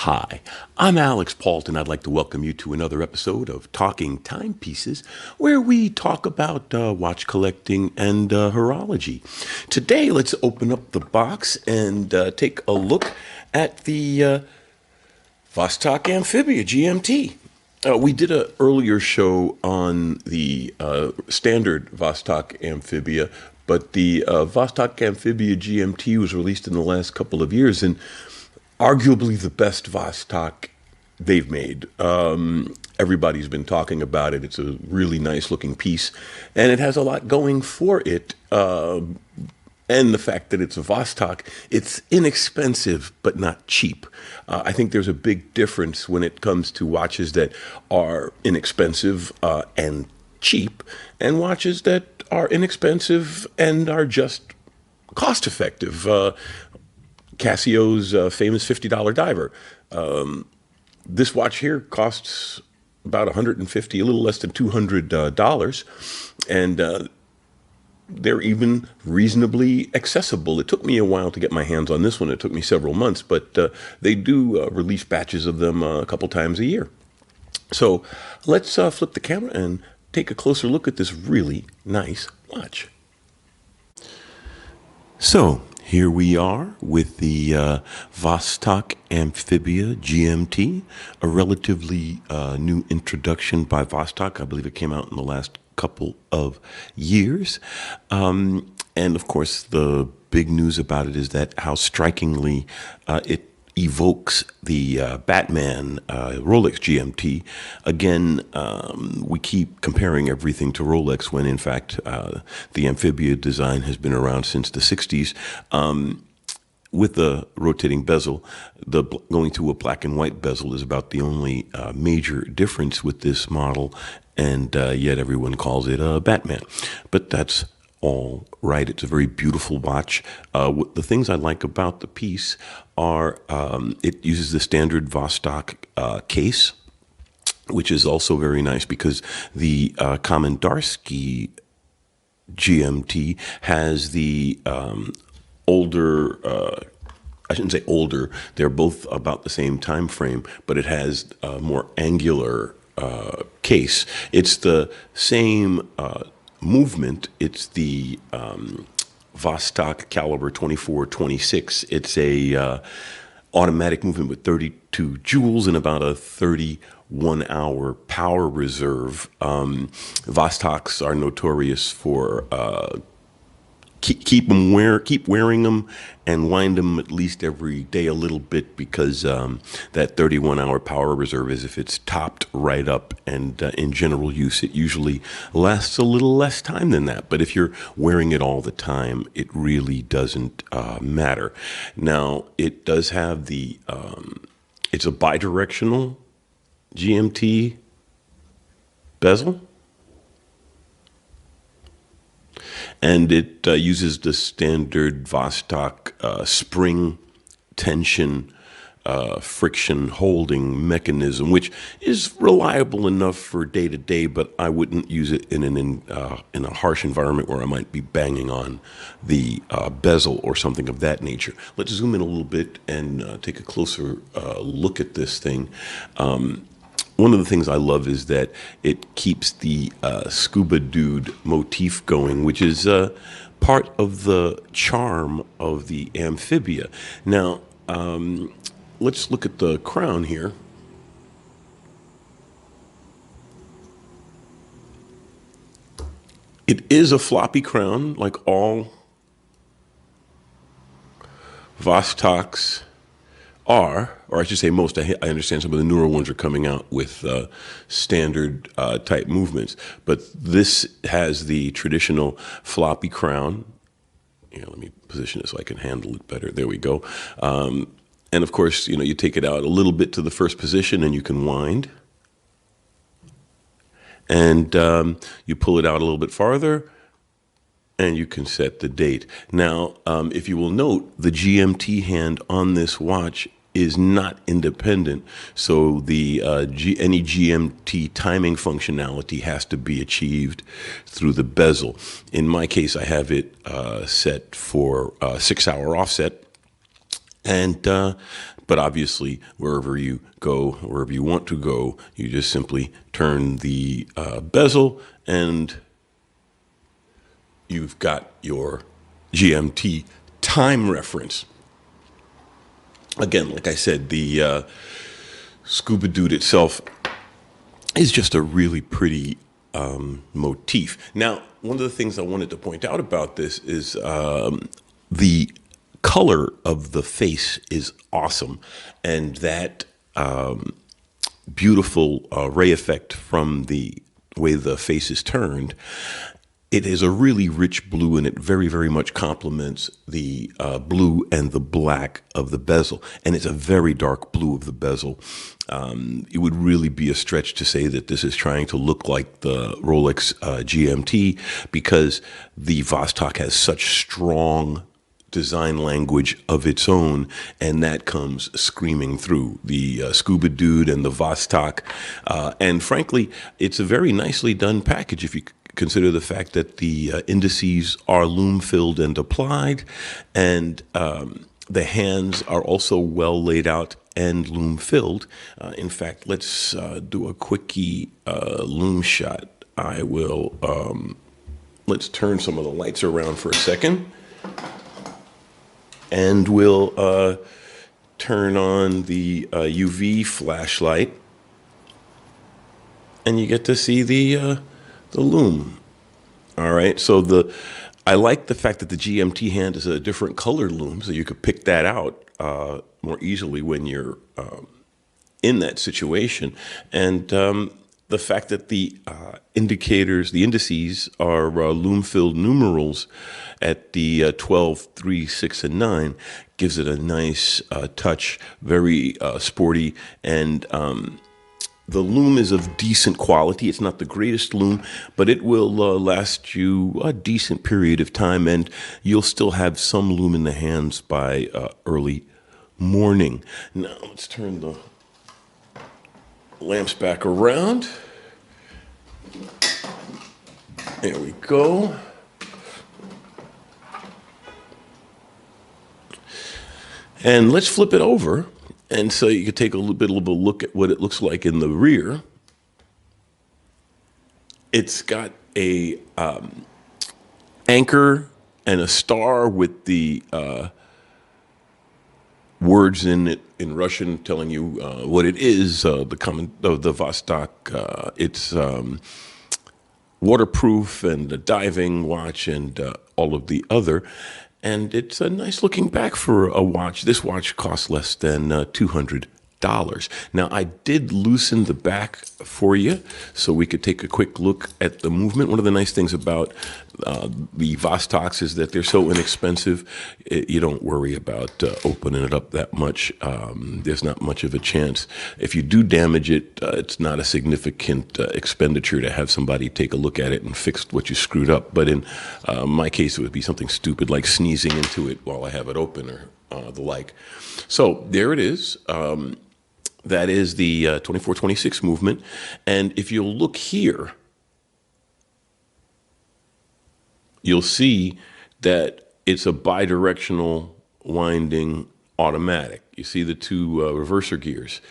Hi, I'm Alex Paulton. I'd like to welcome you to another episode of Talking Timepieces, where we talk about watch collecting and horology. Today, let's open up the box and take a look at the Vostok Amphibia GMT. We did an earlier show on the standard Vostok Amphibia, but the Vostok Amphibia GMT was released in the last couple of years, and arguably the best Vostok they've made. Everybody's been talking about it. It's a really nice looking piece, and it has a lot going for it. And the fact that it's a Vostok, it's inexpensive but not cheap. I think there's a big difference when it comes to watches that are inexpensive and cheap, and watches that are inexpensive and are just cost effective. Casio's famous $50 diver. This watch here costs about $150, a little less than $200, and they're even reasonably accessible. It took me a while to get my hands on this one. It took me several months, but they do release batches of them a couple times a year. So let's flip the camera and take a closer look at this really nice watch. So here we are with the Vostok Amphibia GMT, a relatively new introduction by Vostok. I believe it came out in the last couple of years. And of course, the big news about it is that how strikingly it evokes the Batman Rolex GMT. Again, we keep comparing everything to Rolex when in fact the Amphibia design has been around since the 60s. With the rotating bezel, going to a black and white bezel is about the only major difference with this model, and yet everyone calls it a Batman. But that's all right. It's a very beautiful watch. The things I like about the piece are it uses the standard Vostok case, which is also very nice because the Komandarsky GMT has the older, I shouldn't say older, they're both about the same time frame, but it has a more angular case. It's the same movement. It's the Vostok caliber 2426. It's a automatic movement with 32 joules and about a 31-hour power reserve. Vostoks are notorious for keep wearing them and wind them at least every day a little bit, because that 31-hour power reserve is if it's topped right up, and in general use it usually lasts a little less time than that. But if you're wearing it all the time, it really doesn't matter. Now, it does have the it's a bidirectional GMT bezel, and it uses the standard Vostok spring tension friction holding mechanism, which is reliable enough for day to day, but I wouldn't use it in a harsh environment where I might be banging on the bezel or something of that nature. Let's zoom in a little bit and take a closer look at this thing. One of the things I love is that it keeps the scuba dude motif going, which is part of the charm of the Amphibia. Now, let's look at the crown here. It is a floppy crown, like all Vostoks are, or I should say most. I understand some of the newer ones are coming out with standard type movements, but this has the traditional floppy crown. Yeah, let me position it so I can handle it better. There we go. And of course, you take it out a little bit to the first position and you can wind. And you pull it out a little bit farther and you can set the date. Now, if you will note, the GMT hand on this watch is not independent, so the any GMT timing functionality has to be achieved through the bezel. In my case, I have it set for 6-hour offset, and But obviously, wherever you go, wherever you want to go, you just simply turn the bezel and you've got your GMT time reference. Again, like I said, the Scuba Dude itself is just a really pretty motif. Now, one of the things I wanted to point out about this is the color of the face is awesome, and that beautiful ray effect from the way the face is turned. It is a really rich blue, and it very, very much complements the blue and the black of the bezel. And it's a very dark blue of the bezel. It would really be a stretch to say that this is trying to look like the Rolex GMT, because the Vostok has such strong design language of its own, and that comes screaming through the Scuba Dude and the Vostok. And frankly, it's a very nicely done package if you consider the fact that the indices are lume filled and applied, and the hands are also well laid out and lume filled. In fact, let's do a quickie lume shot. I will, let's turn some of the lights around for a second, and we'll turn on the UV flashlight, and you get to see the lume. All right, so I like the fact that the GMT hand is a different color lume, so you could pick that out more easily when you're in that situation. And the fact that the indicators, the indices are lume-filled numerals at the 12, 3, 6, and 9 gives it a nice touch, very sporty, and the lume is of decent quality. It's not the greatest lume, but it will last you a decent period of time, and you'll still have some lume in the hands by early morning. Now, let's turn the lamps back around. There we go. And let's flip it over. And so you can take a little bit of a look at what it looks like in the rear. It's got a anchor and a star with the words in it in Russian telling you what it is. The Vostok. It's waterproof and a diving watch and all of the other. And it's a nice looking back for a watch. This watch costs less than $200. Now, I did loosen the back for you so we could take a quick look at the movement. One of the nice things about the Vostoks is that they're so inexpensive, you don't worry about opening it up that much. There's not much of a chance. If you do damage it, it's not a significant expenditure to have somebody take a look at it and fix what you screwed up. But in my case, it would be something stupid like sneezing into it while I have it open or the like. So there it is. That is the 24-26 movement. And if you'll look here, you'll see that it's a bidirectional winding automatic. You see the two reverser gears.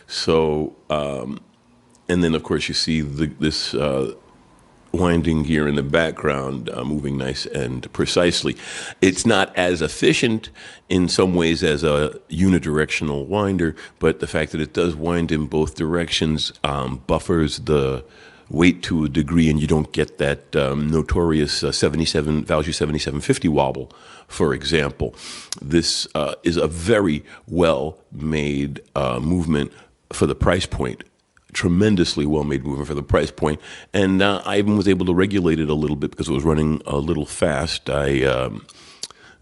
So, and then of course you see this winding gear in the background moving nice and precisely. It's not as efficient in some ways as a unidirectional winder, but the fact that it does wind in both directions buffers the weight to a degree, and you don't get that notorious 7750 wobble, for example. This is a very well-made movement for the price point. Tremendously well-made movement for the price point, and I even was able to regulate it a little bit because it was running a little fast. I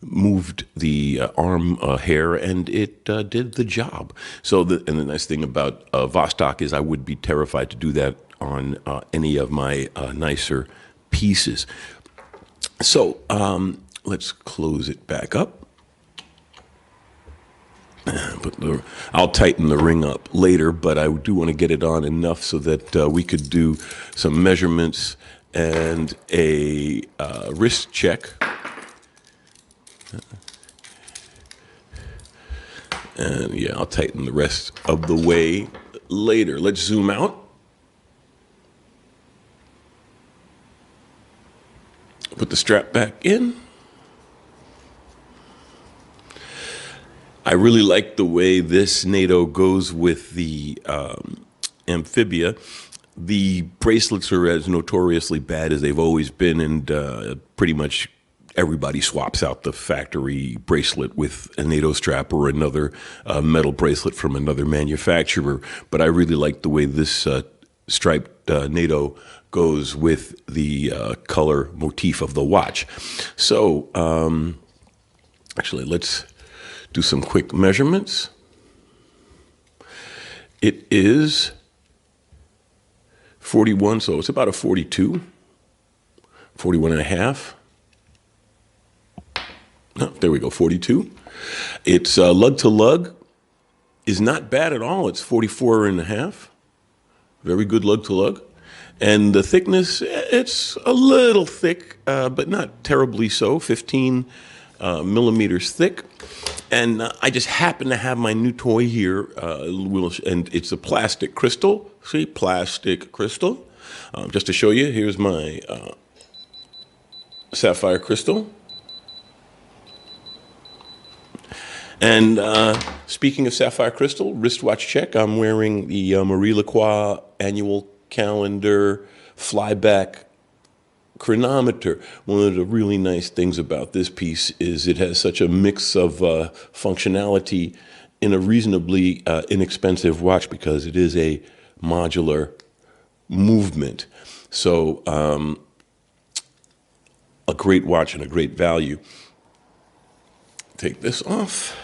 moved the arm hair, and it did the job. So, and the nice thing about Vostok is I would be terrified to do that on any of my nicer pieces. So let's close it back up. I'll tighten the ring up later, but I do want to get it on enough so that we could do some measurements and a wrist check. And yeah, I'll tighten the rest of the way later. Let's zoom out. Put the strap back in. I really like the way this NATO goes with the Amphibia. The bracelets are as notoriously bad as they've always been, and pretty much everybody swaps out the factory bracelet with a NATO strap or another metal bracelet from another manufacturer. But I really like the way this striped NATO goes with the color motif of the watch. So actually, let's do some quick measurements. It is 41, so it's about a 42, 41 and a half. Oh, there we go, 42. It's lug to lug is not bad at all. It's 44 and a half. Very good lug to lug. And the thickness, it's a little thick, but not terribly so, 15 millimeters thick. And I just happen to have my new toy here, and it's a plastic crystal. See, plastic crystal. Just to show you, here's my sapphire crystal. And speaking of sapphire crystal, wristwatch check. I'm wearing the Marie Lacroix annual calendar flyback chronometer. One of the really nice things about this piece is it has such a mix of functionality in a reasonably inexpensive watch, because it is a modular movement. So a great watch and a great value. Take this off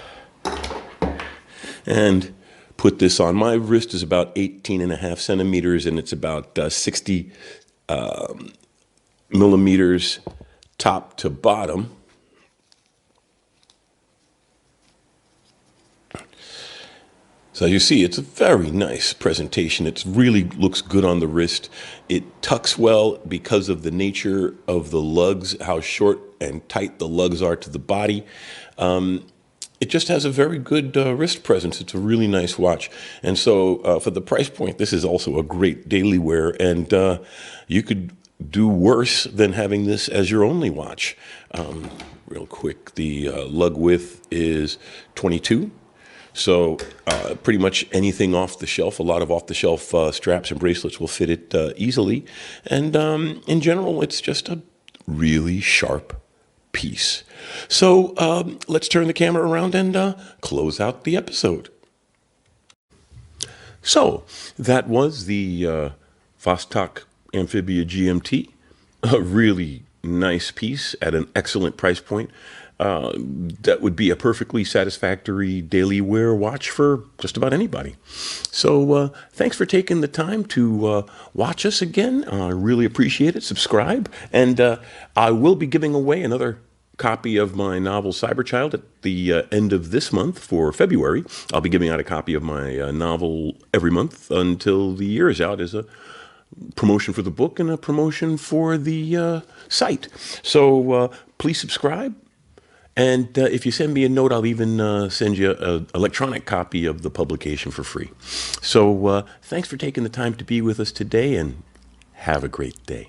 and put this on. My wrist is about 18.5 centimeters, and it's about 60 millimeters top to bottom. So you see, it's a very nice presentation. It really looks good on the wrist. It tucks well because of the nature of the lugs, how short and tight the lugs are to the body. It just has a very good wrist presence. It's a really nice watch. And so for the price point, this is also a great daily wear. And you could do worse than having this as your only watch. Real quick, the lug width is 22. So pretty much anything off the shelf, a lot of off-the-shelf straps and bracelets will fit it easily. And in general, it's just a really sharp piece. So let's turn the camera around and close out the episode. So that was the Vostok Amphibia GMT, a really nice piece at an excellent price point. That would be a perfectly satisfactory daily wear watch for just about anybody. So thanks for taking the time to watch us again. I really appreciate it. Subscribe. And I will be giving away another copy of my novel Cyberchild at the end of this month for February. I'll be giving out a copy of my novel every month until the year is out as a promotion for the book and a promotion for the site. So please subscribe. And if you send me a note, I'll even send you an electronic copy of the publication for free. So thanks for taking the time to be with us today, and have a great day.